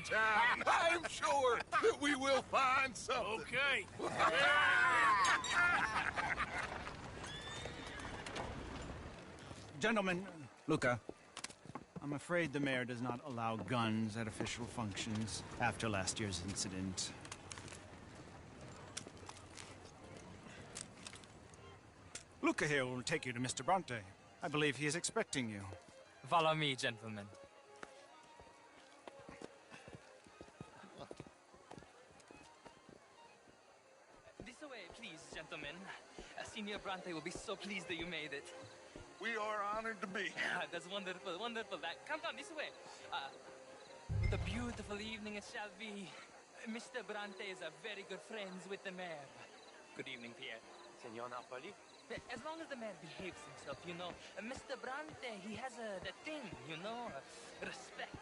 town. I'm sure that we will find something. Okay. Gentlemen, Luca, I'm afraid the mayor does not allow guns at official functions after last year's incident. Luca here will take you to Mr. Bronte. I believe he is expecting you. Follow me, gentlemen. This way, please, gentlemen. Senior Bronte will be so pleased that you made it. We are honored to be here. That's wonderful, wonderful. Come this way. What a beautiful evening it shall be. Mr. Bronte is a very good friends with the mayor. Good evening, Pierre. Senor Napoli? As long as the mayor behaves himself, you know. Mr. Bronte, he has that thing, you know, respect.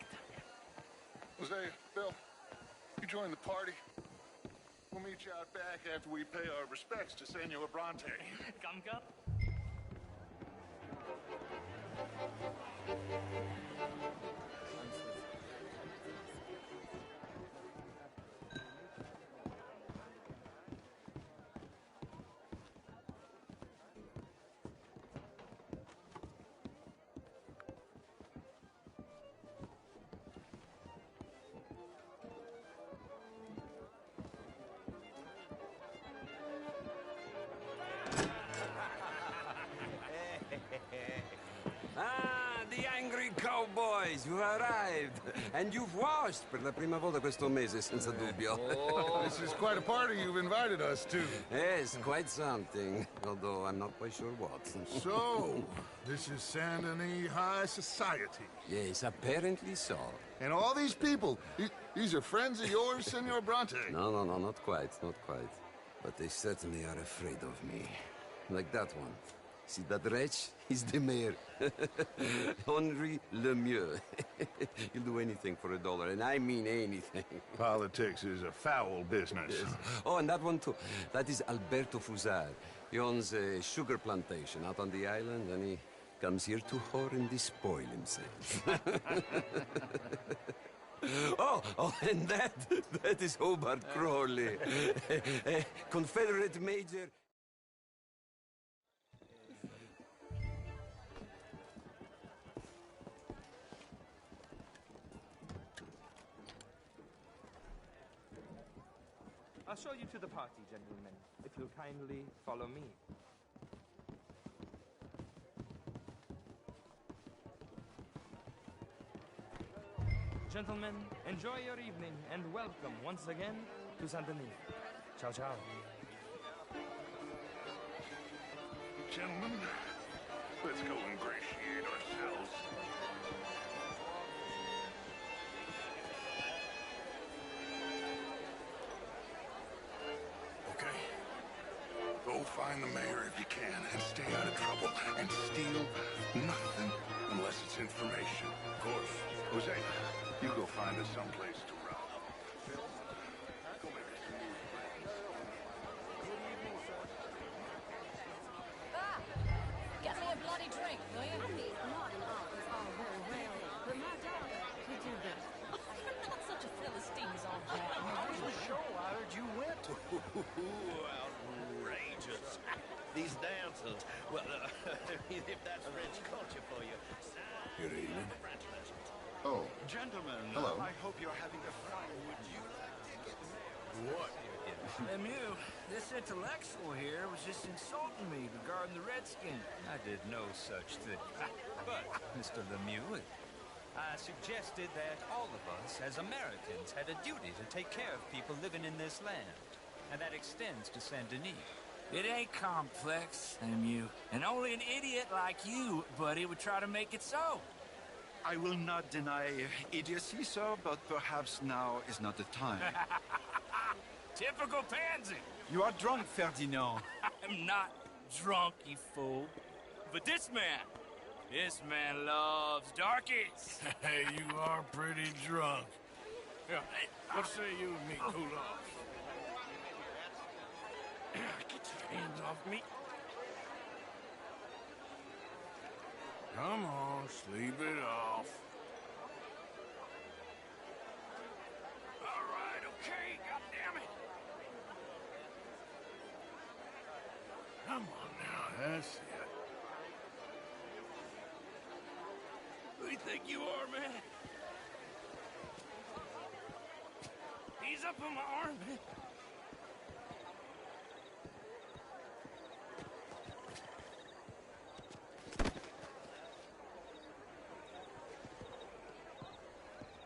Jose, Bill, you join the party. We'll meet you out back after we pay our respects to Senor Bronte. Come. The angry cowboys, you arrived. And you've washed per la prima volta questo mese, senza dubbio. This is quite a party you've invited us to. Yes, quite something. Although I'm not quite sure what. So, this is Saint Denis High Society. Yes, apparently so. And all these people, these are friends of yours, Senor Bronte? No, not quite, not quite. But they certainly are afraid of me. Like that one. See that wretch? He's the mayor. Henri Lemieux. He'll do anything for $1, and I mean anything. Politics is a foul business. Yes. Oh, and that one too. That is Alberto Fusar. He owns a sugar plantation out on the island, and he comes here to whore and despoil himself. Oh, and that is Hobart Crawley. Confederate Major... I'll show you to the party, gentlemen, if you'll kindly follow me. Gentlemen, enjoy your evening, and welcome once again to Saint Denis. Ciao, ciao. Gentlemen, let's go ingratiate ourselves. Okay. Go find the mayor if you can, and stay out of trouble, and steal nothing unless it's information. Of course. Jose, you go find us someplace to rob. Phil, go make us some new friends. Good evening, sir. Ah! Get me a bloody drink, will you? I mean, modern art is all very well, but my daughter could do better. Oh, you're not such a Philistine as all that. I was sure I heard you went to. Outrageous. These dancers. Well, if that's French culture for you. Good evening. Oh, Gentlemen, hello. I hope you're having a fine. Would you like to get what? Lemieux, this intellectual here was just insulting me regarding the Redskins. I did no such thing. But, Mr. Lemieux, I suggested that all of us, as Americans, had a duty to take care of people living in this land. And that extends to Saint Denis. It ain't complex, Lemieux. And only an idiot like you, buddy, would try to make it so. I will not deny idiocy, sir, but perhaps now is not the time. Typical pansy. You are drunk, Ferdinand. I'm not drunk, you fool. But this man loves darkies. Hey, you are pretty drunk. Yeah, what say you and me cool off? Get your hands off me. Come on, sleep it off. That's it. Who do you think you are, man? Ease up on my arm, man.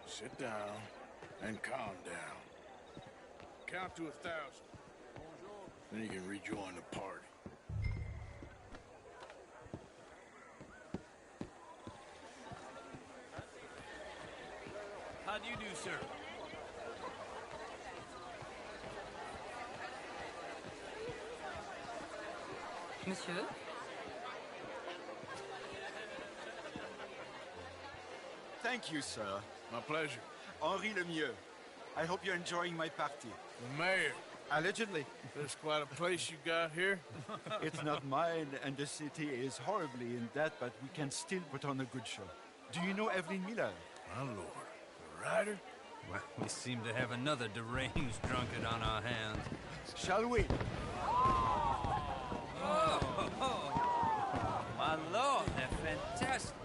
Sit down and calm down. Count to 1,000. Then you can rejoin the party. How do you do, sir? Monsieur? Thank you, sir. My pleasure. Henri Lemieux. I hope you're enjoying my party. The mayor. Allegedly. That's quite a place you got here. It's not mine, and the city is horribly in debt, but we can still put on a good show. Do you know Evelyn Miller? My lord. The writer? Well, we seem to have another deranged drunkard on our hands. Shall we? Oh, my lord, they're fantastic.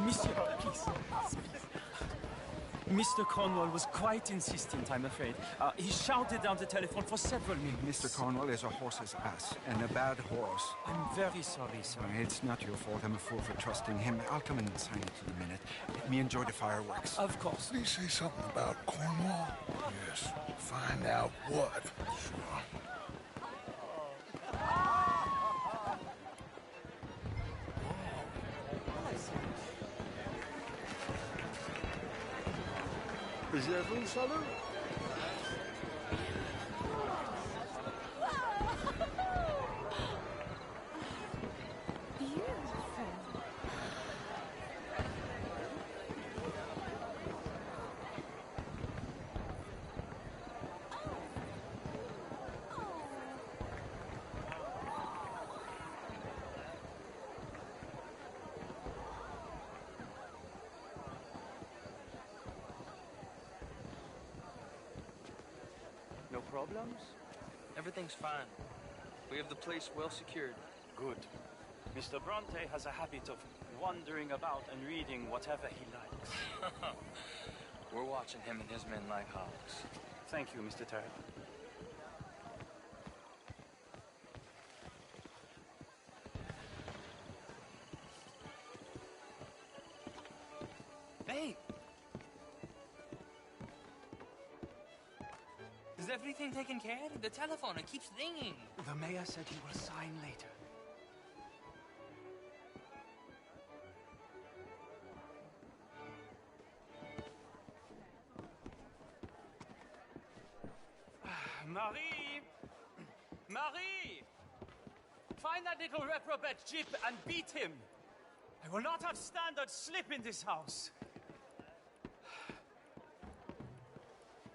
Monsieur, please. Mr. Cornwall was quite insistent, I'm afraid. He shouted down the telephone for several minutes. Mr. Cornwall is a horse's ass, and a bad horse. I'm very sorry, sir. It's not your fault. I'm a fool for trusting him. I'll come in and sign it in a minute. Let me enjoy the fireworks. Of course. Did he say something about Cornwall? Yes. Find out what. Sure. Réservez-vous, salut? No problems? Everything's fine. We have the place well secured. Good. Mr. Bronte has a habit of wandering about and reading whatever he likes. We're watching him and his men like hawks. Thank you, Mr. Terry. Hey! Is everything taken care of? The telephone, it keeps ringing. The mayor said he will sign later. Marie! Marie! Find that little reprobate Jip and beat him. I will not have standard slip in this house.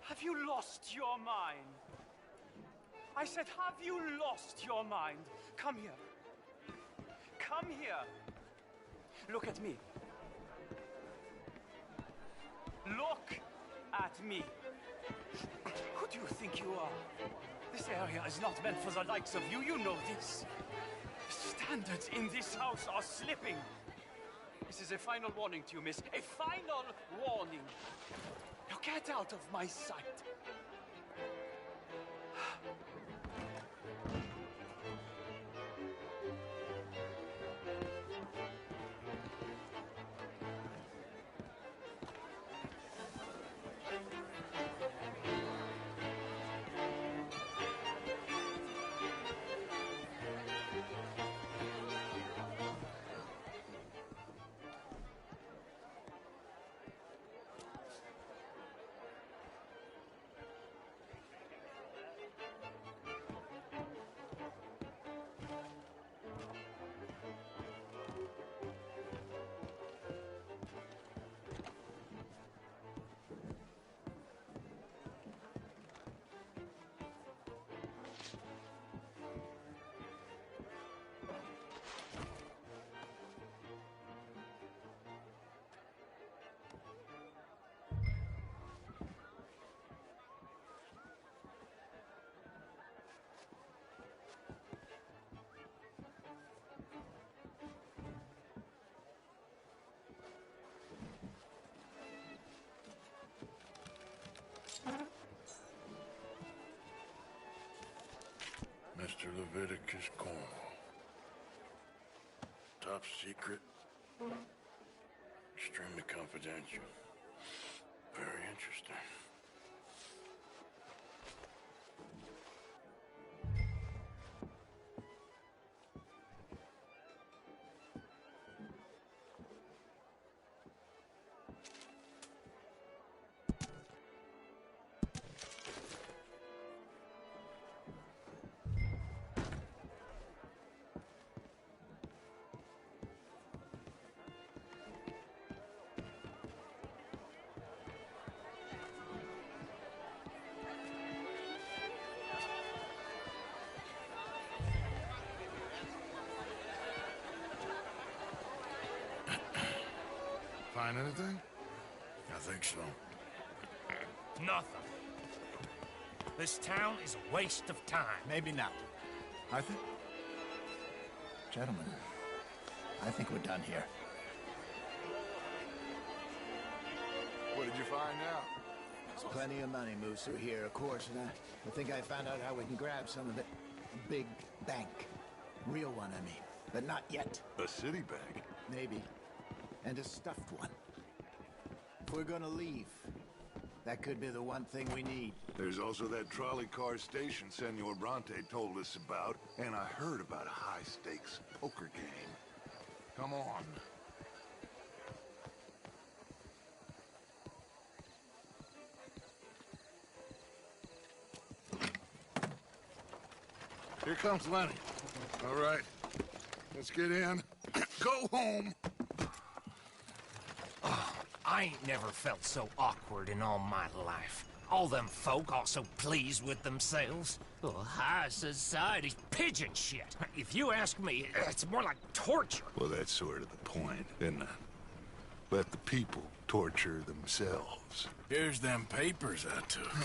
Have you lost your mind? I said, have you lost your mind? Come here. Come here. Look at me. Look at me. Who do you think you are? This area is not meant for the likes of you. You know this. Standards in this house are slipping. This is a final warning to you, miss. A final warning. Now get out of my sight. Mr. Leviticus Cornwall. Top secret. Extremely confidential. Very interesting. Find anything? I think so. Nothing. This town is a waste of time. Maybe not. I think... Gentlemen, I think we're done here. What did you find out? There's plenty of money moves through here, of course, and I think I found out how we can grab some of it. A big bank. Real one, I mean. But not yet. A city bank? Maybe. And a stuffed one. If we're gonna leave, that could be the one thing we need. There's also that trolley car station Senor Bronte told us about, and I heard about a high-stakes poker game. Come on. Here comes Lenny. All right, let's get in. Go home. I ain't never felt so awkward in all my life. All them folk all so pleased with themselves. Oh, high society's pigeon shit. If you ask me, it's more like torture. Well, that's sort of the point, isn't it? Let the people torture themselves. Here's them papers I took.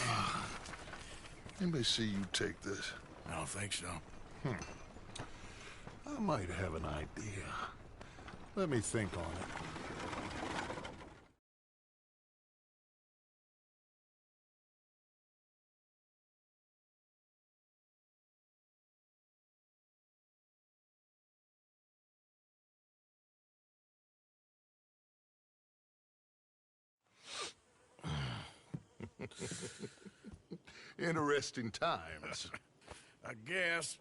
Anybody see you take this? I don't think so. I might have an idea. Let me think on it. Interesting times. I guess.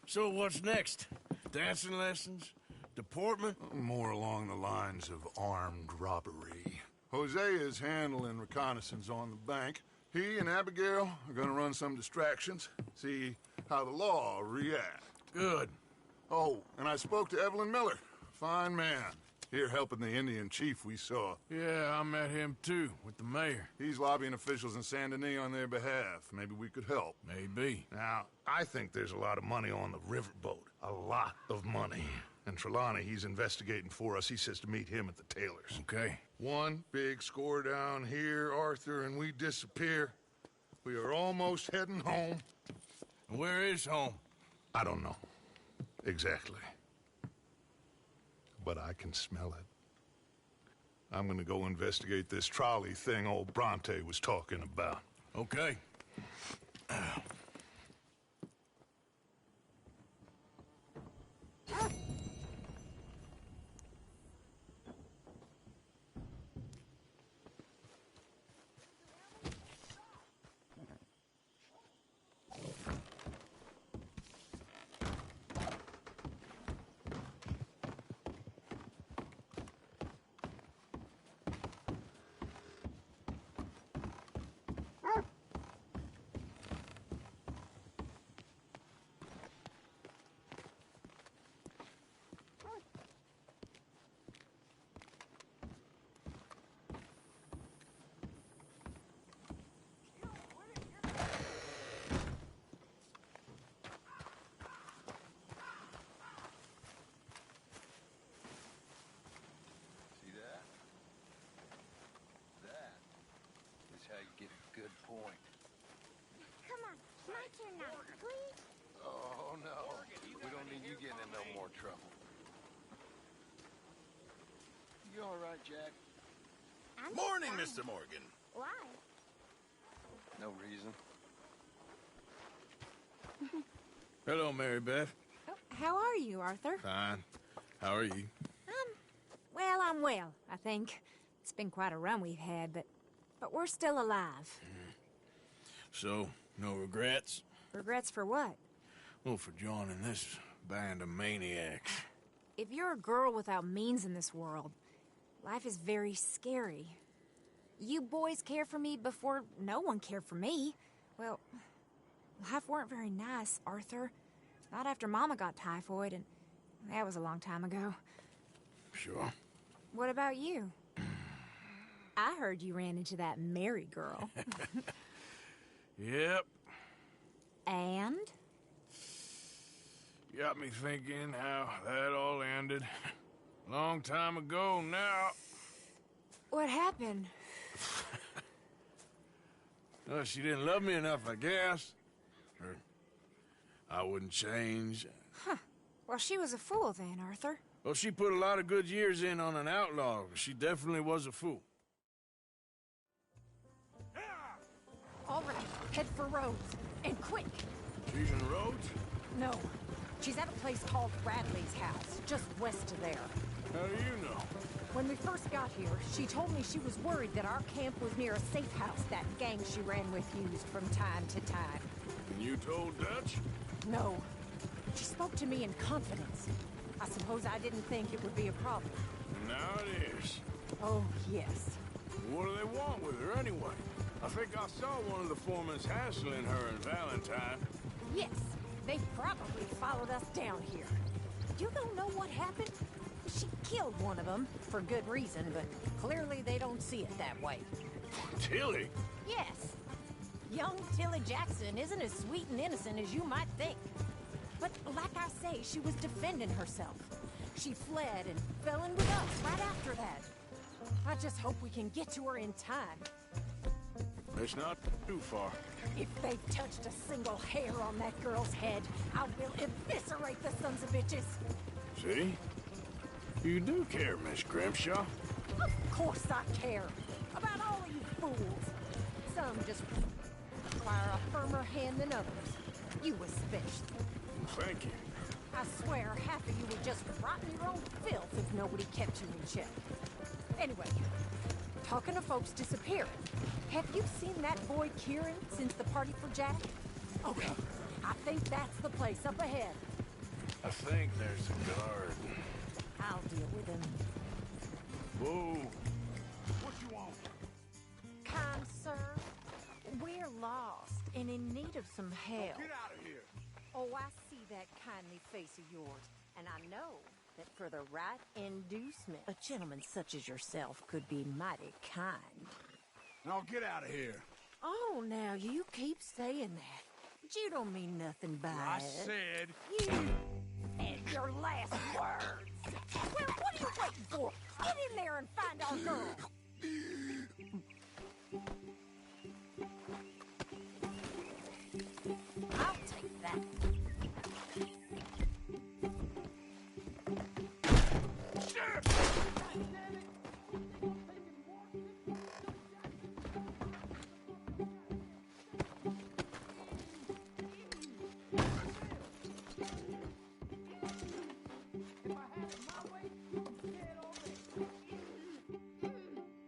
So what's next? Dancing lessons? Deportment? More along the lines of armed robbery. Hosea is handling reconnaissance on the bank. He and Abigail are gonna run some distractions, see how the law reacts. Good. Oh, and I spoke to Evelyn Miller. Fine man. Here helping the Indian chief we saw. Yeah, I met him too, with the mayor. He's lobbying officials in Saint Denis on their behalf. Maybe we could help. Maybe. Now, I think there's a lot of money on the riverboat. A lot of money. And Trelawney, he's investigating for us. He says to meet him at the Taylors. Okay. One big score down here, Arthur, and we disappear. We are almost heading home. Where is home? I don't know. Exactly. But I can smell it. I'm gonna go investigate this trolley thing old Bronte was talking about. Okay. Morning, Mr. Morgan. Why? No reason. Hello, Mary Beth. Oh, how are you, Arthur? Fine. How are you? Well, I'm well, I think. It's been quite a run we've had, but we're still alive. So, no regrets? Regrets for what? Well, for joining this band of maniacs. If you're a girl without means in this world, life is very scary. You boys cared for me before no one cared for me. Well, life weren't very nice, Arthur. Not after Mama got typhoid, and that was a long time ago. Sure. What about you? I heard you ran into that Mary girl. Yep. And? Got me thinking how that all ended. Long time ago now. What happened? Well, she didn't love me enough, I guess. Or I wouldn't change. Huh. Well, she was a fool then, Arthur. Well, she put a lot of good years in on an outlaw. She definitely was a fool. All right, head for Rhodes. And quick! She's in Rhodes? No. She's at a place called Bradley's house, just west of there. How do you know? When we first got here, she told me she was worried that our camp was near a safe house that gang she ran with used from time to time. And you told Dutch? No. She spoke to me in confidence. I suppose I didn't think it would be a problem. Now it is. Oh, yes. What do they want with her anyway? I think I saw one of the foremans hassling her and Valentine. Yes, they probably followed us down here. You don't know what happened? She killed one of them, for good reason, but clearly they don't see it that way. Tilly? Yes. Young Tilly Jackson isn't as sweet and innocent as you might think. But like I say, she was defending herself. She fled and fell in with us right after that. I just hope we can get to her in time. It's not too far. If they've touched a single hair on that girl's head, I will eviscerate the sons of bitches. See? You do care, Miss Grimshaw. Of course I care. About all of you fools. Some just require a firmer hand than others. You especially. Thank you. I swear half of you would just rot in your own filth if nobody kept you in check. Anyway, talking of folks disappearing, have you seen that boy Kieran since the party for Jack? Okay, I think that's the place up ahead. I think there's a guard. I'll deal with him. Whoa. What you want? Kind sir, we're lost and in need of some help. Get out of here. Oh, I see that kindly face of yours, and I know that for the right inducement, a gentleman such as yourself could be mighty kind. Now get out of here. Oh, now you keep saying that. But you don't mean nothing by I it. said... You and your last words. Well, what are you waiting for? Get in there and find our girl. I'll take that.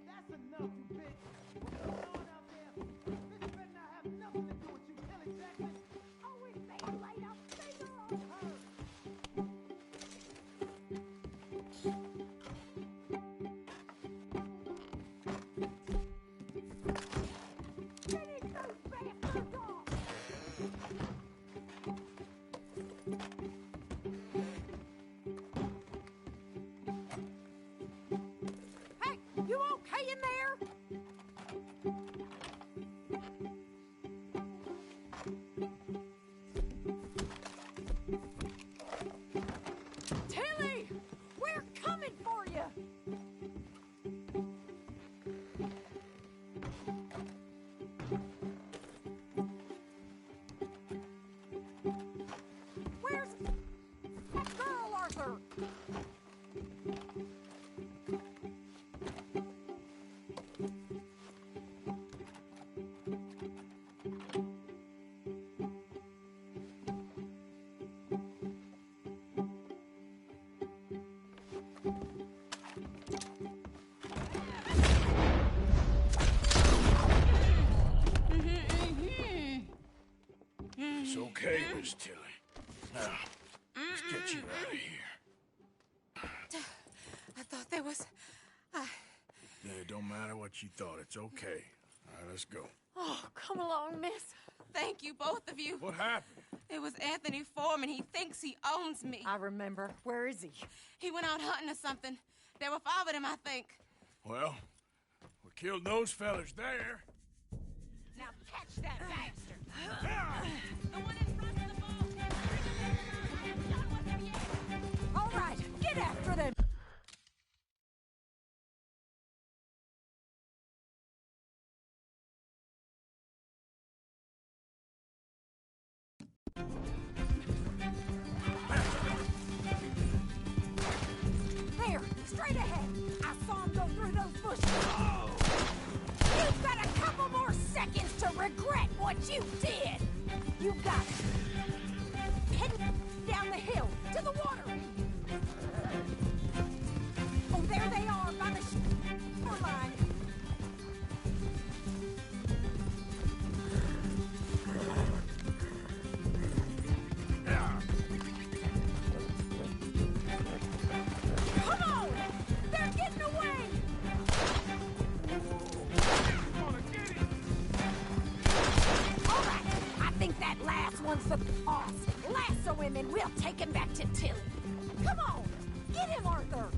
That's enough, you bitch. It's okay, Miss Tilly. Now, let's get you out of here. I thought there was... Yeah, it don't matter what you thought. It's okay. All right, let's go. Oh, come along, miss. Thank you, both of you. What happened? It was Anthony Foreman. He thinks he owns me. I remember. Where is he? He went out hunting or something. There were 5 of them, I think. Well, we killed those fellas there. Now catch that bastard! The one in front of the boat. Not with him yet. All right, get after them! There, straight ahead. I saw him go through those bushes. Oh. You've got a couple more seconds to regret what you did. You got it. Head down the hill to the water. Oh, there they are by the shore line. Come on! They're getting away! All right, I think that last one's the boss. Lasso him and we'll take him back to Tilly. Come on, get him, Arthur.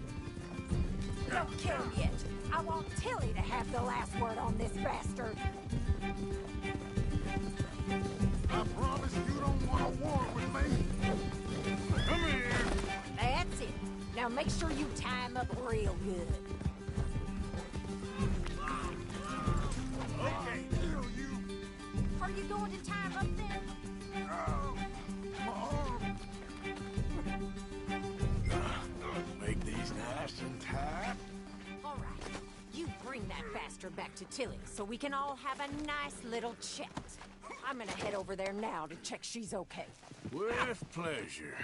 Don't kill him yet. I want Tilly to have the last word on this bastard. I promise you don't want a war with me. Come here. That's it. Now make sure you tie him up real good. Okay, kill you. Are you going to tie him up then? My arm. Make these nice and tight. All right. You bring that bastard back to Tilly so we can all have a nice little chat. I'm gonna head over there now to check she's okay. With pleasure.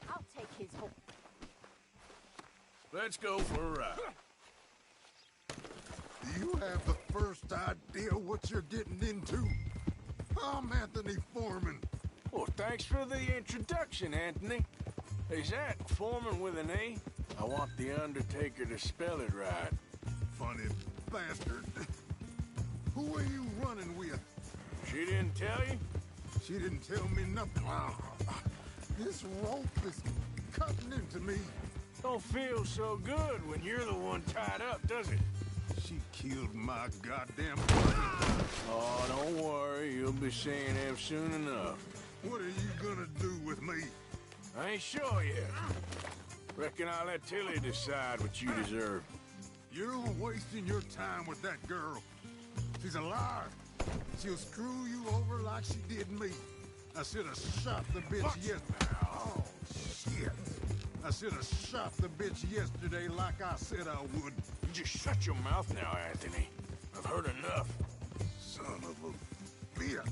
I'll take his horse. Let's go for a ride. Do you have the first idea what you're getting into? I'm Anthony Foreman. Well, thanks for the introduction, Anthony. Is that Foreman with an A? I want the Undertaker to spell it right. Funny bastard. Who are you running with? She didn't tell you? She didn't tell me nothing. This rope is cutting into me. Don't feel so good when you're the one tied up, does it? She killed my goddamn brother. Oh, don't worry. You'll be seeing him soon enough. What are you gonna do with me? I ain't sure yet. Reckon I'll let Tilly decide what you deserve. You're wasting your time with that girl. She's a liar. She'll screw you over like she did me. I should have shot the bitch yesterday. Oh, shit. I should have shot the bitch yesterday like I said I would. You just shut your mouth now, Anthony. I've heard enough. Son of a bitch.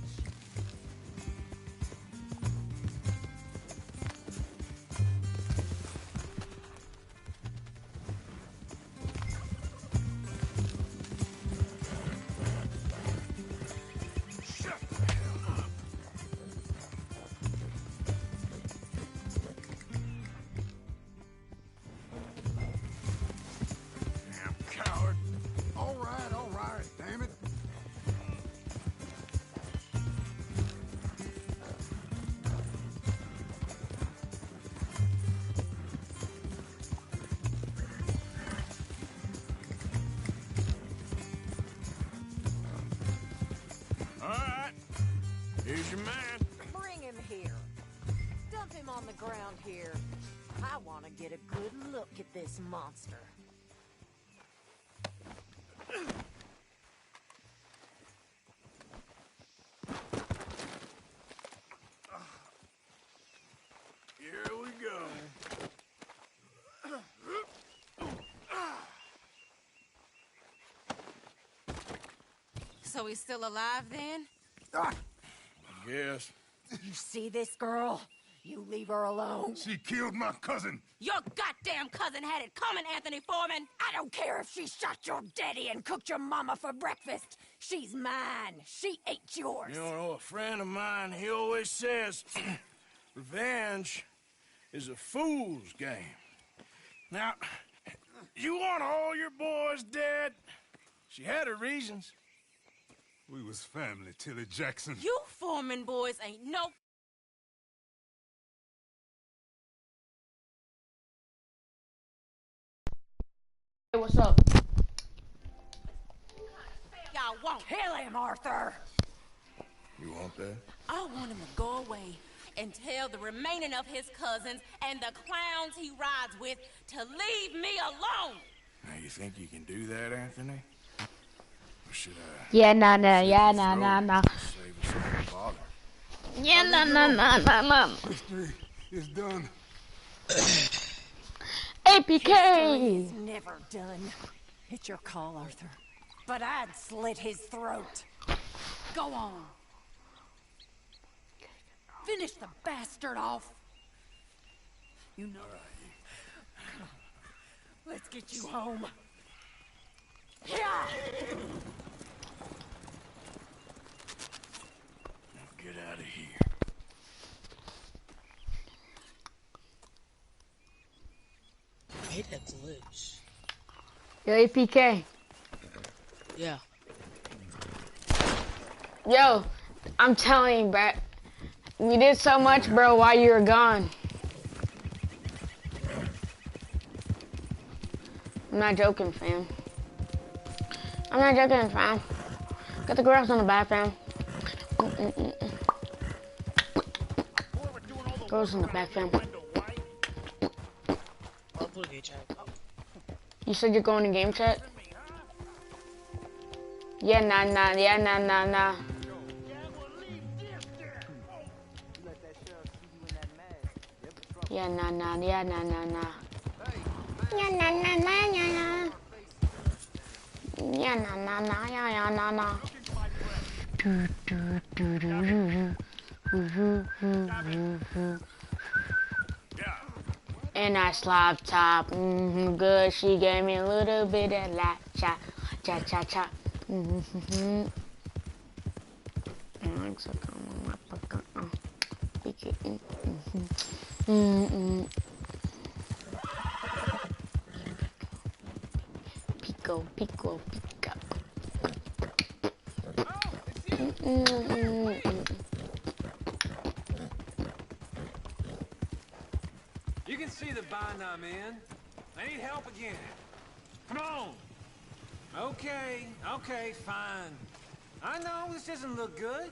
Damn it. All right. Here's your man. Bring him here. Dump him on the ground here. I want to get a good look at this monster. Here we go. So he's still alive then? I guess. You see this girl? You leave her alone. She killed my cousin. Your goddamn cousin had it coming, Anthony Foreman. I don't care if she shot your daddy and cooked your mama for breakfast. She's mine. She ate yours. You know, a friend of mine, he always says, revenge is a fool's game. Now, you want all your boys dead? She had her reasons. We was family, Tilly Jackson. You Foreman boys ain't no... Hey, what's up? Y'all won't kill him, Arthur. You want that? I want him to go away and tell the remaining of his cousins and the clowns he rides with to leave me alone. Now, you think you can do that, Anthony? Or should I... Yeah, nah. Yeah, nah. Save us all the bother? Yeah, nah. History is done. APK! History is never done. It's your call, Arthur. But I'd slit his throat. Go on. Finish the bastard off. You know. Let's get you home. Yeah. Now get out of here. Hey, that glitch. Yo, APK. Yeah. Yo, I'm telling you, bro. We did so much, bro, while you were gone. I'm not joking, fam. I'm not joking, fam. Get the girls on the back, fam. Girls in the back, fam. You said you're going to game chat? Yeah, nah. Yeah, nah. Yeah, nah. Yeah, nah. And I slop top, good. She gave me a little bit of la cha. Pico. You can see the bind I'm in. I need help again. Come on. Okay, fine. I know this doesn't look good.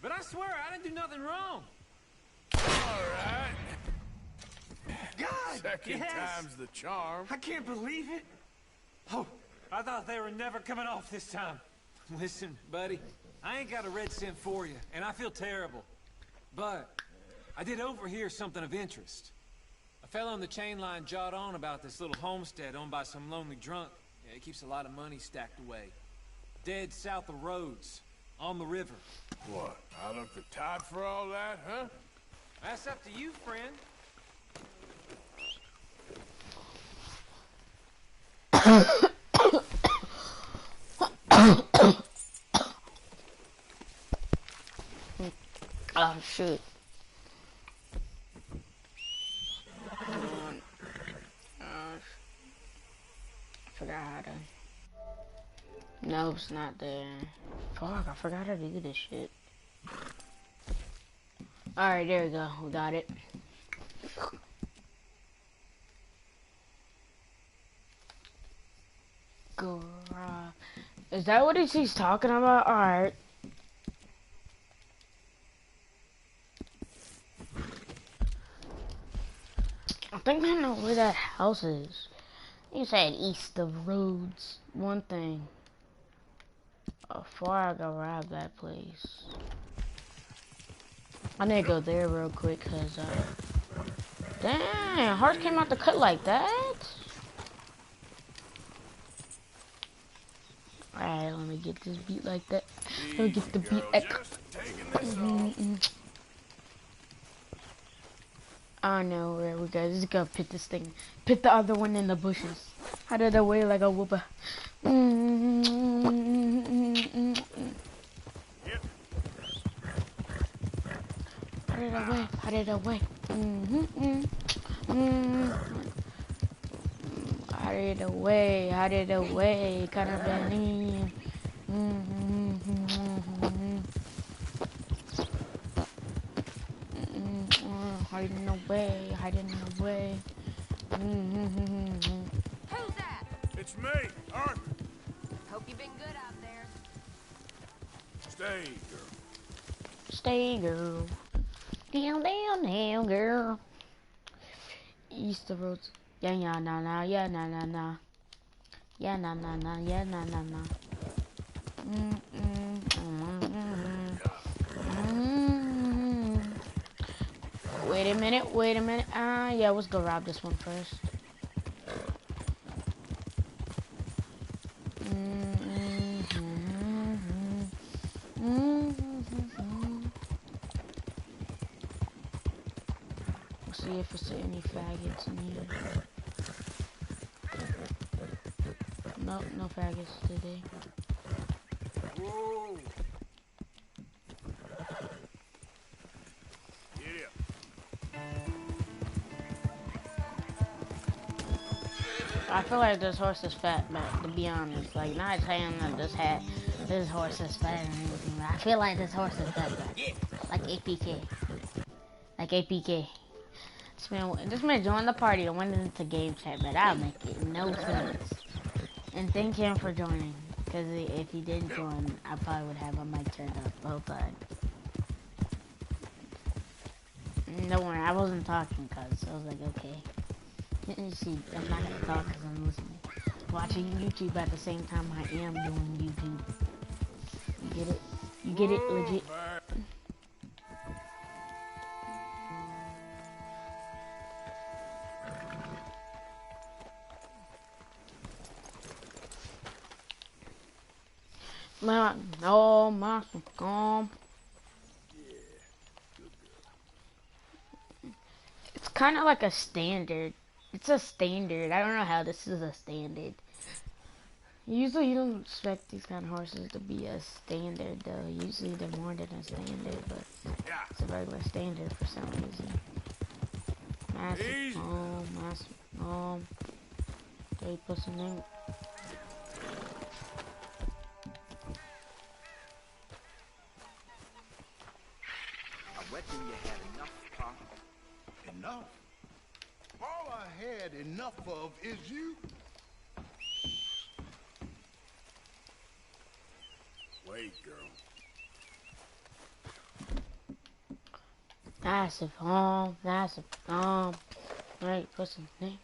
But I swear I didn't do nothing wrong. All right. God, Second yes. time's the charm. I can't believe it. Oh, I thought they were never coming off this time. Listen, buddy, I ain't got a red cent for you, and I feel terrible. But I did overhear something of interest. A fellow on the chain line jawed on about this little homestead owned by some lonely drunk. Yeah, he keeps a lot of money stacked away. Dead south of Rhodes, on the river. What, out of the tide for all that, huh? That's up to you, friend. Oh, shoot. I forgot how to... No, it's not there. Fuck, I forgot how to do this shit. Alright, there we go. We got it. Is that what he's talking about? Alright. I think I know where that house is. You said east of Rhodes. One thing. Before I go rob that place. I need to go there real quick, cause damn, Hearts came out the cut like that. Alright, let me get this beat like that. Let me get the beat. I know where we go. Just go pit this thing. Pit the other one in the bushes. How did it weigh like a whooper? How did it weigh? How did it weigh? How did it weigh? How did it weigh? Kind of believe. Hiding away, hiding away. Who's that? It's me, Arthur. Hope you've been good out there. Stay, girl. Stay, girl. Down, down, down, girl. East the roads. Yeah, yeah, nah, nah, yeah, nah, nah, nah. Yeah, nah, nah, nah, yeah, nah, nah, nah. Wait a minute, wait a minute. Yeah, let's go rob this one first. We'll see if there's any faggots in here. Nope, no faggots today. Whoa. I feel like this horse is fat, but to be honest, like, not saying that this horse is fat and everything, but I feel like this horse is fat, like APK. Like APK. This man joined the party and went into game chat, but I'll make it no sense. And thank him for joining, because if he didn't join, I probably would have a mic turned up the whole time. Don't worry, I wasn't talking, cuz I was like, okay. See, I'm not gonna talk because I'm listening. Watching YouTube at the same time I am doing YouTube. You get it? You get it? Legit. No, master, come. It's kind of like a standard. It's a standard. I don't know how this is a standard. Usually you don't expect these kind of horses to be a standard though. Usually they're more than a standard, but it's a regular standard for some reason. Massive home, massive home. 30%. I reckon you had enough, Pop. Enough? All I had enough of is you. Wait, girl. Massive home, massive home. Right, what's his name?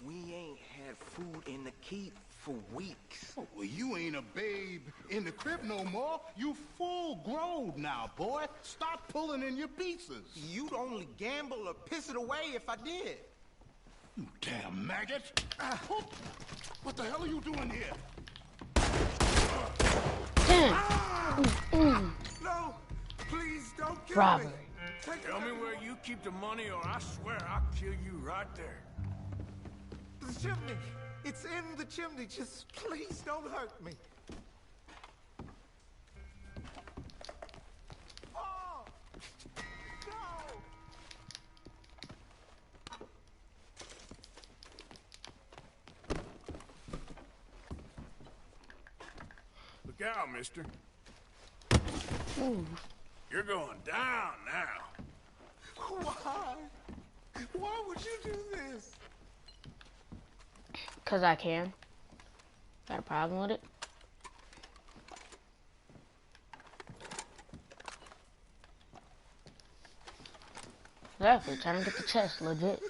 We ain't had food in the keep for weeks. Oh, well, you ain't a babe in the crib no more. You full grown now, boy. Stop pulling in your pieces. You'd only gamble or piss it away if I did. You damn maggot. What the hell are you doing here? No, please don't kill Robbery. me. Tell me where you keep the money or I swear I'll kill you right there. The chimney. It's in the chimney. Just please don't hurt me. Oh! No! Look out, mister. Ooh. You're going down now. Why? Why would you do this? 'Cause I can. Got a problem with it? Yeah, we're trying to get the chest, legit.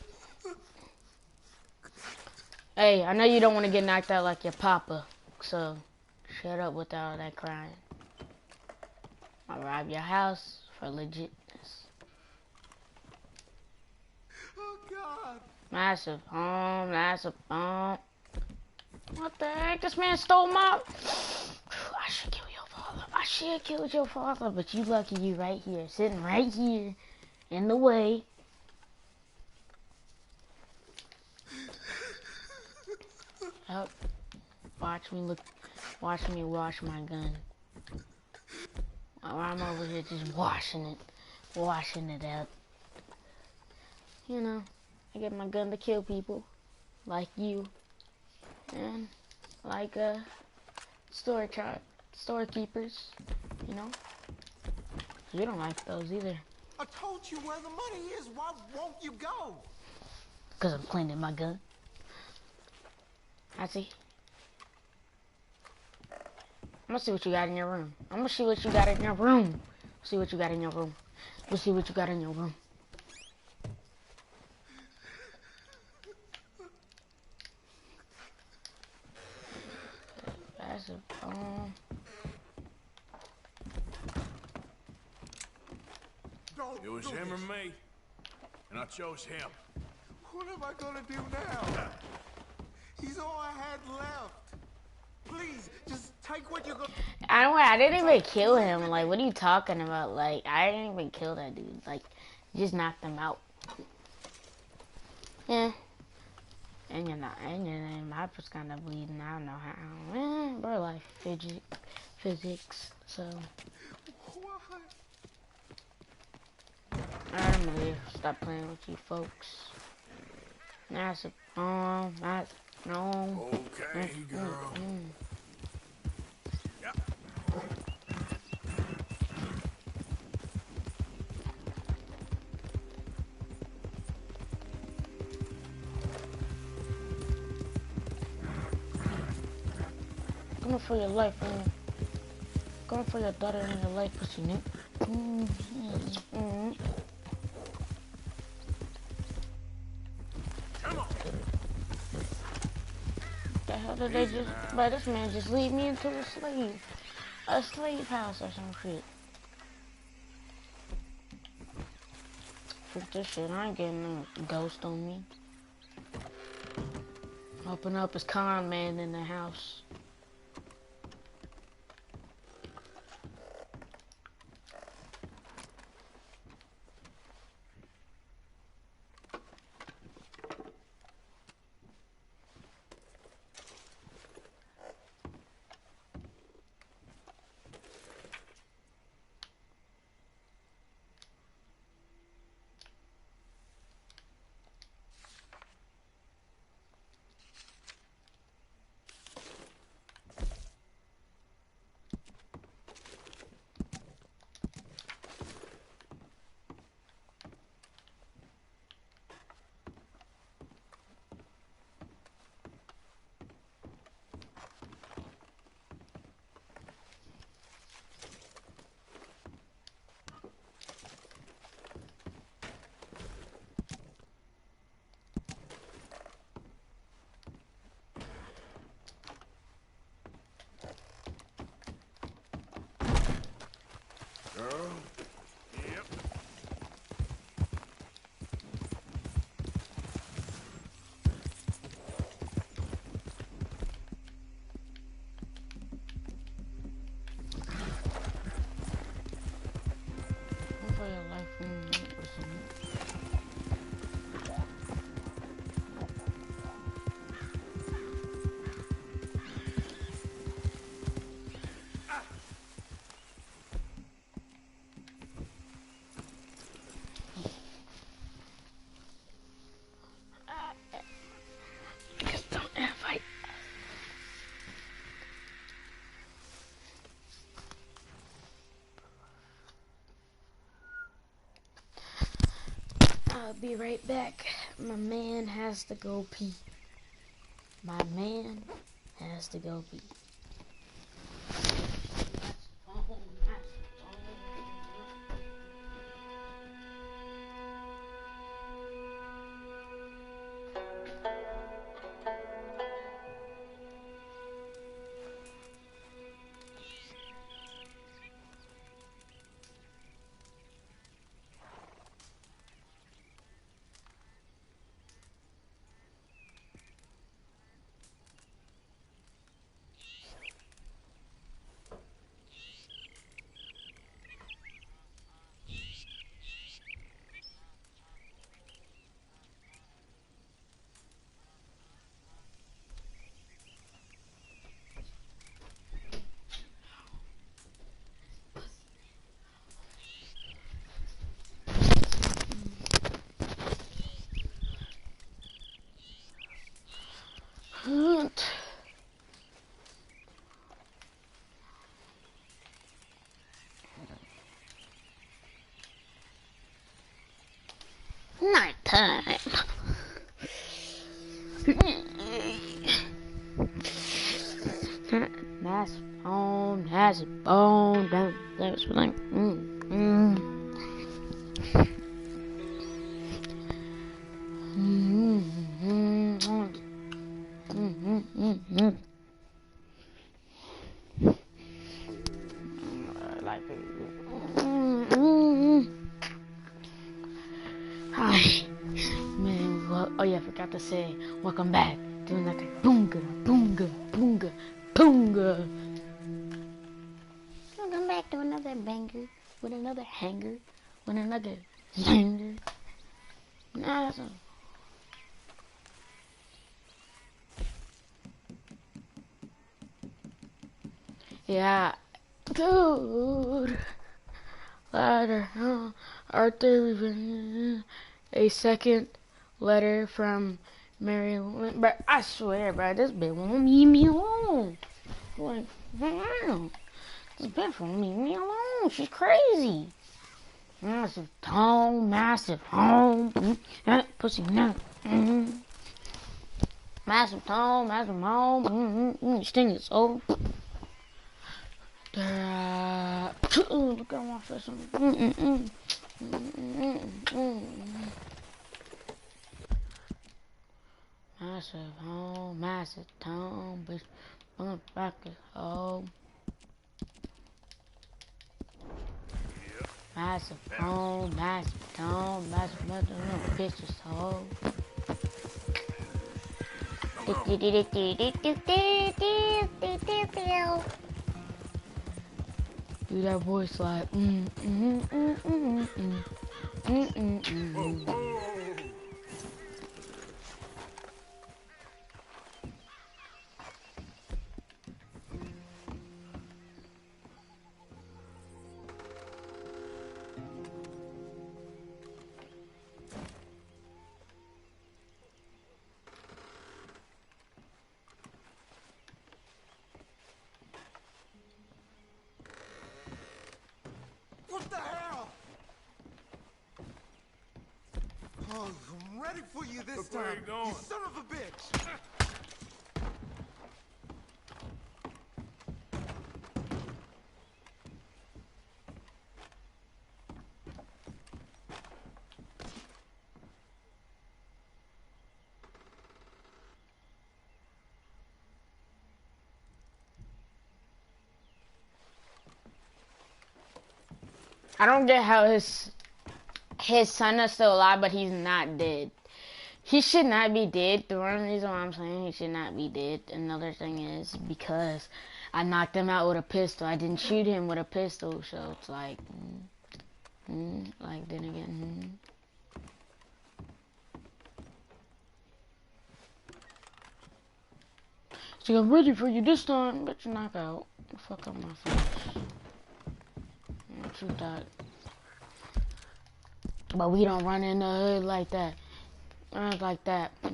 Hey, I know you don't want to get knocked out like your papa, so shut up with all that crying. I'll rob your house for legitness. Oh, God. Massive home, massive home. What the heck? This man stole my... I should kill your father. I should have killed your father, but you lucky you right here, sitting right here in the way. Oh, watch me wash my gun. While I'm over here just washing it out. You know, I get my gun to kill people, like you, and like storekeepers, you know. You don't like those either. I told you where the money is. Why won't you go? Because I'm cleaning my gun. I see. I'm gonna see what you got in your room. I'm gonna see what you got in your room. See what you got in your room. We'll see what you got in your room. That's a It was him or me, and I chose him. What am I gonna do now? He's all I had left. Please, just take what you got. I didn't even kill him. Like, what are you talking about? Like, I didn't even kill that dude. Like, just knocked him out. Yeah. And your mouth was kind of bleeding. I don't know how. Bro, like physics. So. I'm gonna leave. Stop playing with you folks. That's a no. Okay, girl. Yeah. Going for your life, man. Going for your daughter and your life, pussy nigga. Come on. The hell did they just... But this man just lead me into a slave house or some shit. Fuck this shit, I ain't getting a ghost on me. Open up his con man in the house. Girl. Yep. For your life, just don't ever fight. I'll be right back. My man has to go pee. My man has to go pee. Nighttime. Massive bone, that's what Hi, man. Well, oh yeah, I forgot to say, welcome back. Doing like a boonga, boonga, boonga, boonga. Welcome back to another banger with another hanger with another zanger. Awesome. Yeah, dude. Letter, Arthur, a second letter from Mary Lynn. But I swear, bro, this bitch won't leave me alone. Like, wow. This bitch won't leave me alone. She's crazy. Massive tone, massive home. Pussy nut. Massive tone, massive home. Sting is so. Look at my face. Massive home, massive tone, bitch. I'm back at home. Massive home, massive tone, massive bitches home. Do that voice like What the hell? Oh, I'm ready for you this Look time. where you going. You son of a bitch. I don't get how his son is still alive, but he's not dead. He should not be dead. The one reason why I'm saying he should not be dead. Another thing is because I knocked him out with a pistol. I didn't shoot him with a pistol, so it's like, like then again. So I'm ready for you this time, but you knock out. Fuck up my face. Shoot that. But we don't run in the hood like that. Like that. I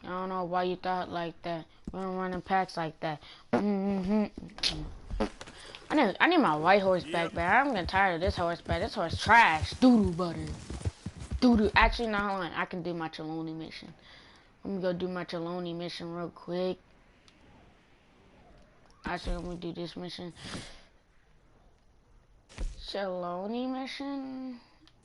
don't know why you thought like that. We don't run in packs like that. I need my white horse back, man. I'm getting tired of this horse back. This horse trash. Doodoo butter. Doodoo. Actually, no, hold on. I can do my Chaloni mission. I'm gonna go do my Chaloni mission real quick. Actually, I'm gonna do this mission. Chaloni mission?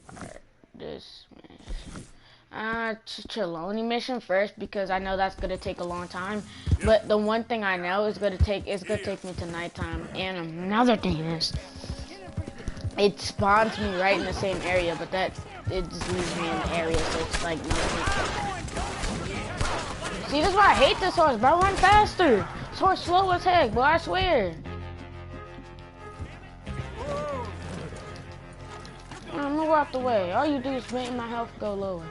Or this mission? Chaloni mission first because I know that's gonna take a long time. But the one thing I know is gonna take me to nighttime. And another thing is, it spawns me right in the same area, but it just leaves me in the area, so it's like nothing. See, this is why I hate this horse, bro. Run faster. This horse slow as heck, boy, I swear. Move out the way. All you do is make my health go lower.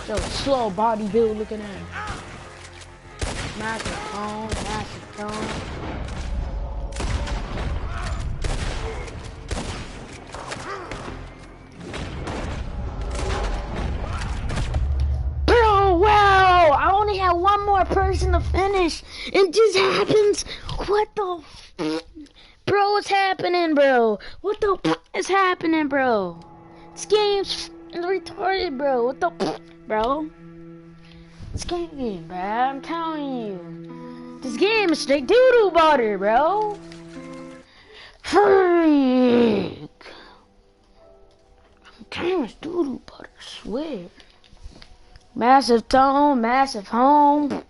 So slow body build looking at him. Massive tone, massive tone. Had one more person to finish. It just happens. What the f Bro, what's happening, bro? What the is happening, bro? This game's retarded, bro. What the bro? This game, bro. I'm telling you. This game is straight doo-doo butter, bro. Freak. I'm telling you, it's doo-doo butter, I swear. Massive tone, massive home.